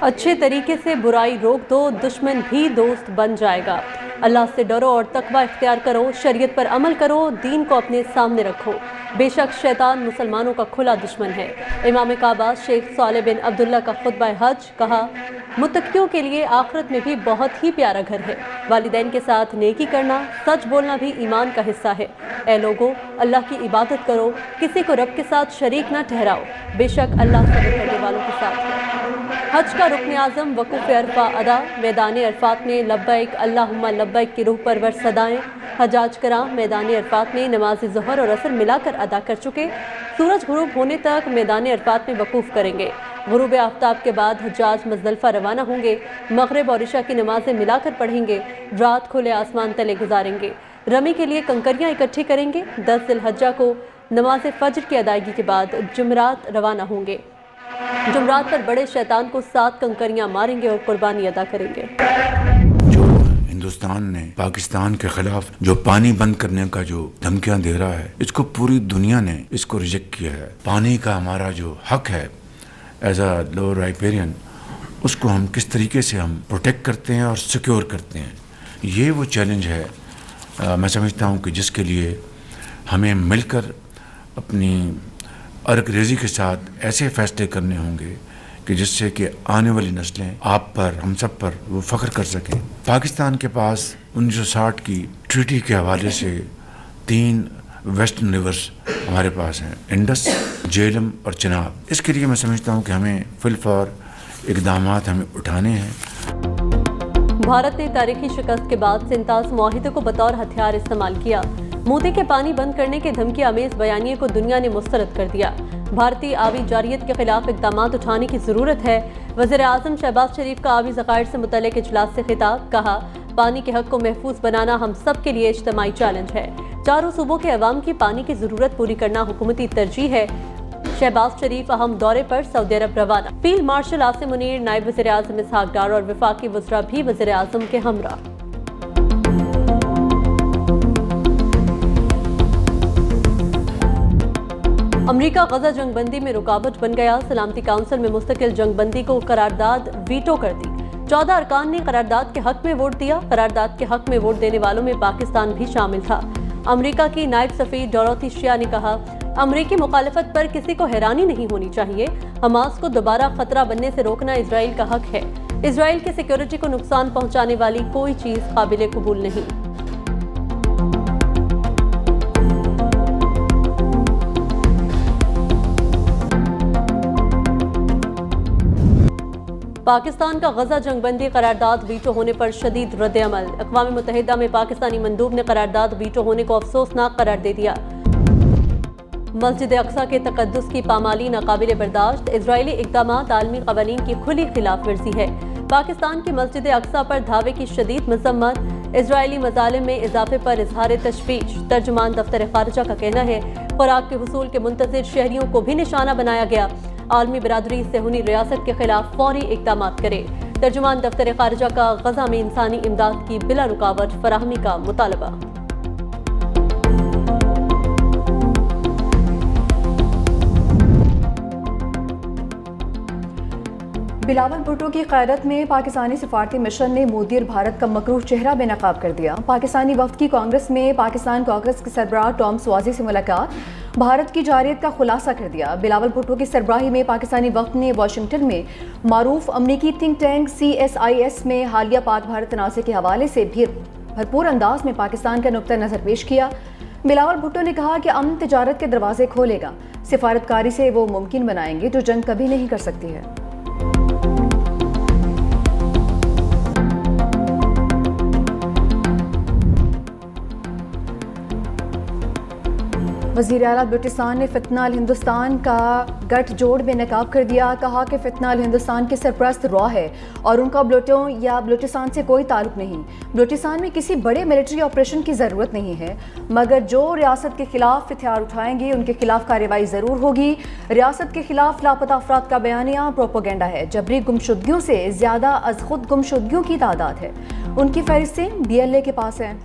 अच्छे तरीके से बुराई रोक दो, दुश्मन भी दोस्त बन जाएगा। अल्लाह से डरो और तकवा इख्तियार करो, शरीयत पर अमल करो, दीन को अपने सामने रखो। बेशक शैतान मुसलमानों का खुला दुश्मन है। इमाम काबा शेख सालेह बिन अब्दुल्ला का खुतबा हज कहा, मुत्तकियों के लिए आखिरत में भी बहुत ही प्यारा घर है। वालिदैन के साथ नेकी करना, सच बोलना भी ईमान का हिस्सा है। ऐ लोगो, अल्लाह की इबादत करो, किसी को रब के साथ शरीक ना ठहराओ, बेशक अल्लाह सब्र करने वालों के साथ है। हज का रुकन आज़म वक़ूफ़ अरफा अदा, मैदान अरफात में लब्बैक अल्लाहुम्मा लब्बैक की रूह परवर सदाएं। हजाज कराम मैदान अरफात में नमाज ज़ोहर और असर मिलाकर अदा कर चुके, सूरज गुरूब होने तक मैदान अरफात में वक़ूफ़ करेंगे। गुरूब आफ्ताब के बाद हजाज मुज़दलिफ़ा रवाना होंगे, मग़रिब और इशा की नमाज़ें मिलाकर पढ़ेंगे, रात खुले आसमान तले गुजारेंगे। रमी के लिए कंकरियाँ इकट्ठी करेंगे। 10 ज़िलहज्जा को नमाज फ़ज्र की अदायगी के बाद जुमरात रवाना होंगे। जुमरात पर बड़े शैतान को 7 कंकरियां मारेंगे और कुर्बानी अदा करेंगे। जो हिंदुस्तान ने पाकिस्तान के खिलाफ जो पानी बंद करने का जो धमकियां दे रहा है, इसको पूरी दुनिया ने इसको रिजेक्ट किया है। पानी का हमारा जो हक है एज अ लोअर राइपेरियन, उसको हम किस तरीके से हम प्रोटेक्ट करते हैं और सिक्योर करते हैं, ये वो चैलेंज है। मैं समझता हूँ कि जिसके लिए हमें मिलकर अपनी अर्क रेज़ी के साथ ऐसे फैसले करने होंगे कि जिससे कि आने वाली नस्लें आप पर, हम सब पर वो फ़ख्र कर सकें। पाकिस्तान के पास 1960 की ट्रीटी के हवाले से 3 वेस्टर्न रिवर्स हमारे पास हैं, इंडस, झेलम और चिनाब। इसके लिए मैं समझता हूँ कि हमें फिलफौर इक़दामात हमें उठाने हैं। भारत ने तारीखी शिकस्त के बाद सिंतास मुआहिदे को बतौर हथियार इस्तेमाल किया। मोदी के पानी बंद करने के धमकी आमेज बयानिए को दुनिया ने मुस्तरद कर दिया। भारतीय आबी जारियत के खिलाफ इक़दाम उठाने की ज़रूरत है। वज़ीर आज़म शहबाज शरीफ का आबी ज़खायर से मुतल्लिक़ इजलास से खिताब, कहा, पानी के हक़ को महफूज बनाना हम सब के लिए इज्तिमाई चैलेंज है। चारों सूबों के अवाम की पानी की ज़रूरत पूरी करना हुकूमती तरजीह है। शहबाज शरीफ अहम दौरे पर सऊदी अरब रवाना। फील्ड मार्शल आसिम मुनीर, नायब वज़ीर आज़म इसहाक डार और वफाकी वज़रा भी वज़ीर आज़म के हमरा। अमरीका गजा जंगबंदी में रुकावट बन गया। सलामती काउंसिल में मुस्तकिल जंगबंदी को करारदाद वीटो कर दी। 14 अरकान ने करारदाद के हक में वोट दिया। करारदाद के हक में वोट देने वालों में पाकिस्तान भी शामिल था। अमरीका की नायब सफ़ीर डोरोथी शिया ने कहा, अमरीकी मुखालिफत पर किसी को हैरानी नहीं होनी चाहिए। हमास को दोबारा खतरा बनने से रोकना इजराइल का हक है। इजराइल की सिक्योरिटी को नुकसान पहुंचाने वाली कोई चीज काबिल कबूल नहीं। पाकिस्तान का गजा जंगबंदी करारदाद वीटो होने पर शदीद रद्द-ए-अमल। अक़वाम मुत्तहिदा में पाकिस्तानी मंदूब ने करारदाद वीटो होने को अफसोसनाक करार दे दिया। मस्जिद अक्सा के तक़द्दुस की पामाली नाकाबिल बर्दाश्त। इजरायली इक़दामात आलमी क़वानीन की खुली खिलाफ वर्जी है। पाकिस्तान की मस्जिद अक्सा पर धावे की शदीद मज़म्मत। इजरायली मज़ालिम में इजाफे पर इजहार तशवीश। तर्जुमान दफ्तर ख़ारिजा का कहना है, खुराक के हुसूल के मुंतज़िर शहरियों को भी निशाना बनाया गया। आलमी बरादरी सेहूनी रियासत के खिलाफ फौरी इक़दाम करे। तर्जुमान दफ्तर ख़ारिजा का गजा में इंसानी इमदाद की बिला रुकावट फराहमी का मुतालबा। बिलावल भुट्टो की क़यादत में पाकिस्तानी सिफारती मिशन ने मोदी और भारत का मकरूह चेहरा बेनकाब कर दिया। पाकिस्तानी वफ़द की कांग्रेस में पाकिस्तान कांग्रेस के सरबराह टॉम स्वाज़ी से मुलाकात, भारत की जारियत का खुलासा कर दिया। बिलावल भुट्टो की सरबराही में पाकिस्तानी वफ़द ने वाशिंगटन में मारूफ अमरीकी थिंक टैंक CSIS में हालिया पाक भारत तनाज़े के हवाले से भी भरपूर अंदाज में पाकिस्तान का नुक्ता नज़र पेश किया। बिलावल भुट्टो ने कहा कि अमन तिजारत के दरवाजे खोलेगा, सिफारतकारी से वो मुमकिन बनाएंगे जो जंग कभी नहीं कर सकती है। वज़ीर आला बलूचिस्तान ने फितना अल हिंदुस्तान का गठजोड़ बेनकाब कर दिया। कहा कि फितना अल हिंदुस्तान के सरपरस्त रॉ है और उनका बलूटों या बलूचिस्तान से कोई ताल्लुक नहीं। बलूचिस्तान में किसी बड़े मिलिट्री ऑपरेशन की ज़रूरत नहीं है, मगर जो रियासत के खिलाफ हथियार उठाएंगे उनके खिलाफ कार्रवाई ज़रूर होगी। रियासत के खिलाफ लापता अफराद का बयानिया प्रोपोगेंडा है। जबरी गुमशुदगियों से ज़्यादा अज खुद गुमशुदगियों की तादाद है। उनकी फहरिस्तें BLA के पास हैं।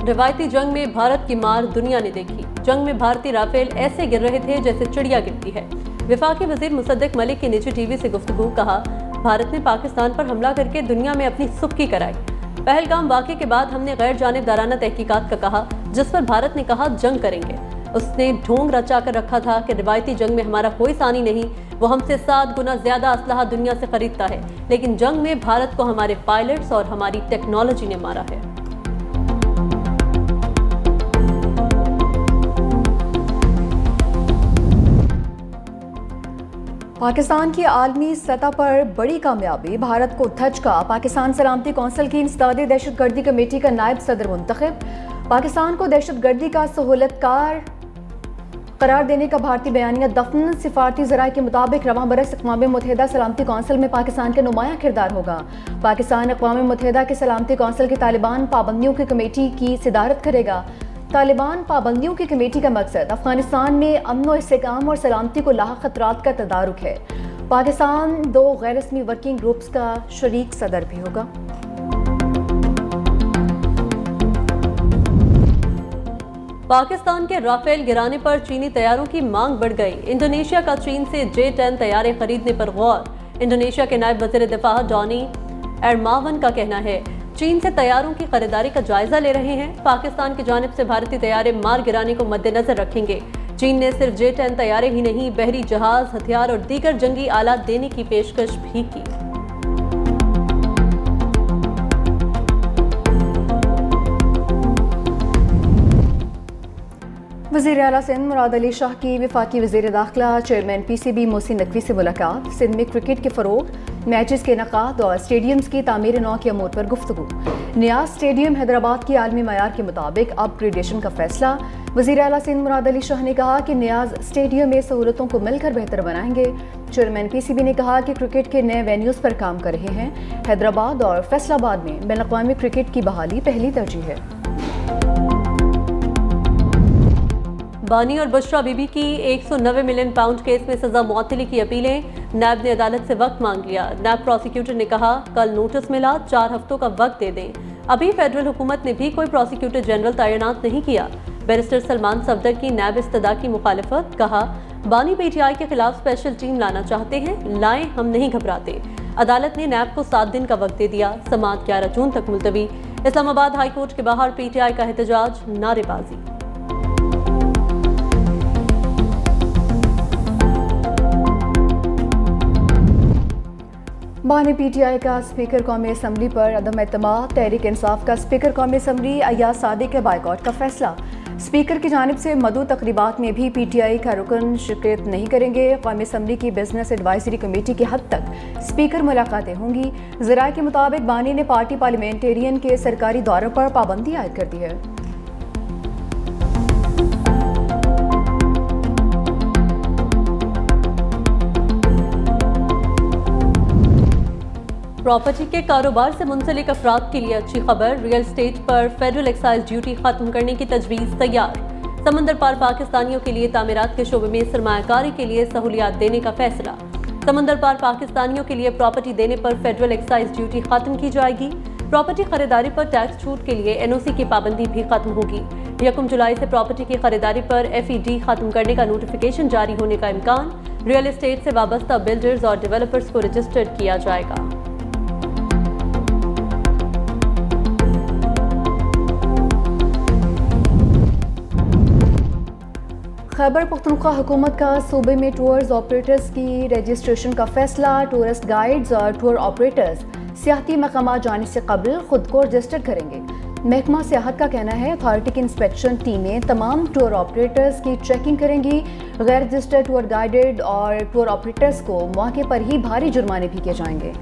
रवायती जंग में भारत की मार दुनिया ने देखी। जंग में भारतीय राफेल ऐसे गिर रहे थे जैसे चिड़िया गिरती है। वफाकी वजीर मुसद्दिक मलिक की निजी टीवी से गुफ्तगू। कहा, भारत ने पाकिस्तान पर हमला करके दुनिया में अपनी सुक्की कराई। पहलगाम वाक़े के बाद हमने गैर जानिबदाराना तहकीकात का कहा, जिस पर भारत ने कहा जंग करेंगे। उसने ढोंग रचा कर रखा था कि रिवायती जंग में हमारा कोई सानी नहीं, वो हमसे 7 गुना ज्यादा असलहा दुनिया से खरीदता है, लेकिन जंग में भारत को हमारे पायलट्स और हमारी टेक्नोलॉजी ने मारा है। पाकिस्तान की आलमी सतह पर बड़ी कामयाबी, भारत को धचका। पाकिस्तान सलामती कौंसिल की इंसदादी दहशतगर्दी कमेटी का नायब सदर मुंतखब। पाकिस्तान को दहशतगर्दी का सहूलतकार करार देने का भारतीय बयानिया दफन। सिफारती ज़राए के मुताबिक रवां बरस अक़वाम मुत्तहिदा सलामती कौंसिल में पाकिस्तान का नुमायां किरदार होगा। पाकिस्तान अक़वाम मुत्तहिदा के सलामती कौंसिल की तालिबान पाबंदियों की कमेटी की सदारत करेगा। तालिबान पाबंदियों की कमेटी का मकसद अफगानिस्तान में अमन व इस्तेहकाम और सलामती को लाहक खतरात का तदारुक है। पाकिस्तान 2 गैर रस्मी वर्किंग ग्रुप्स का शरीक सदर भी होगा। पाकिस्तान के राफेल गिराने पर चीनी तैयारों की मांग बढ़ गई। इंडोनेशिया का चीन से J-10 तैयारे खरीदने पर गौर। इंडोनेशिया के नायब वज़ीर दिफा जॉनी एरमावन का कहना है, चीन से तैयारों की खरीदारी का जायजा ले रहे हैं। पाकिस्तान की जानिब से भारतीय तैयारे मार गिराने को मद्देनजर रखेंगे। चीन ने सिर्फ J-10 तैयारे ही नहीं, बहरी जहाज, हथियार और दीगर जंगी आलात देने की पेशकश भी की। वज़ीर आला सिंध मुराद अली शाह की वफाकी वज़ीर दाखिला चेयरमैन PCB मोहसिन नकवी से मुलाकात। सिंध में क्रिकेट के फ़रोग़, मैचेस के इनेकाद और स्टेडियम्स की तामीर नौ के अमूर पर गुफ्तगू। नियाज़ स्टेडियम हैदराबाद की आलमी मयार के मुताबिक अपग्रेडेशन का फैसला। वज़ीर आला सिंध मुराद अली शाह ने कहा कि नियाज़ स्टेडियम में सहूलतों को मिलकर बेहतर बनाएंगे। चेयरमैन PCB ने कहा कि क्रिकेट के नए वेन्यूज़ पर काम कर रहे हैं। हैदराबाद और फैसलाबाद में बैनुल-अक़वामी क्रिकेट की बहाली पहली तरजीह है। बानी और बुशरा बीबी की 190 मिलियन पाउंड केस में सजा मुअत्तली की अपीलें। नैब ने अदालत से वक्त मांग लिया। नैब प्रोसिक्यूटर ने कहा, कल नोटिस मिला, 4 हफ्तों का वक्त दे दें। अभी फेडरल हुकूमत ने भी कोई प्रोसिक्यूटर जनरल तैनात नहीं किया। बैरिस्टर सलमान सफदर की नैब इस्तदा की मुखालफत। कहा, बानी PTI के खिलाफ स्पेशल टीम लाना चाहते हैं, लाएं, हम नहीं घबराते। अदालत ने नैब को 7 दिन का वक्त दे दिया। समाअत 11 जून तक मुलतवी। इस्लामाबाद हाई कोर्ट के बाहर PTI का एहतजाज, नारेबाजी। बानी PTI का स्पीकर कौमी असम्बली पर अदम एतमाद। तहरीक इंसाफ का स्पीकर कौमी असम्बली अय्याज सादिक के बाइकआउट का फैसला। स्पीकर की जानिब से मदू तकरीबात में भी PTI का रुकन शिरकत नहीं करेंगे। कौमी असम्बली की बिजनेस एडवाइजरी कमेटी की हद तक स्पीकर मुलाकातें होंगी। ज़राए के मुताबिक बानी ने पार्टी पार्लियामेंटेरियन के सरकारी दौरों पर पाबंदी आयद कर दी है। प्रॉपर्टी के कारोबार से मुंसलिक अफराद के लिए अच्छी खबर। रियल एस्टेट पर फेडरल एक्साइज ड्यूटी खत्म करने की तजवीज़ तैयार। समंदर पार पाकिस्तानियों के लिए तामीरात के शोबे में सरमायाकारी के लिए सहूलियात देने का फैसला। समंदर पार पाकिस्तानियों के लिए प्रॉपर्टी देने पर फेडरल एक्साइज ड्यूटी खत्म की जाएगी। प्रॉपर्टी खरीदारी पर टैक्स छूट के लिए NOC की पाबंदी भी खत्म होगी। 1 जुलाई से प्रॉपर्टी की खरीदारी पर FED खत्म करने का नोटिफिकेशन जारी होने का इम्कान। रियल एस्टेट से वाबस्ता बिल्डर्स और डेवलपर्स को रजिस्टर्ड किया जाएगा। खैबर पख्तूनख्वा हुकूमत का सूबे में टूर्स ऑपरेटर्स की रजिस्ट्रेशन का फैसला। टूरिस्ट गाइड्स और टूर ऑपरेटर्स सियाहती मकामात जाने से कबल खुद को रजिस्टर करेंगे। महकमा सियाहत का कहना है, अथॉरिटी की इंस्पेक्शन टीमें तमाम टूर ऑपरेटर्स की चेकिंग करेंगी। गैर रजिस्टर्ड टूर गाइडेड और टूर ऑपरेटर्स को मौके पर ही भारी जुर्माने भी किए जाएंगे।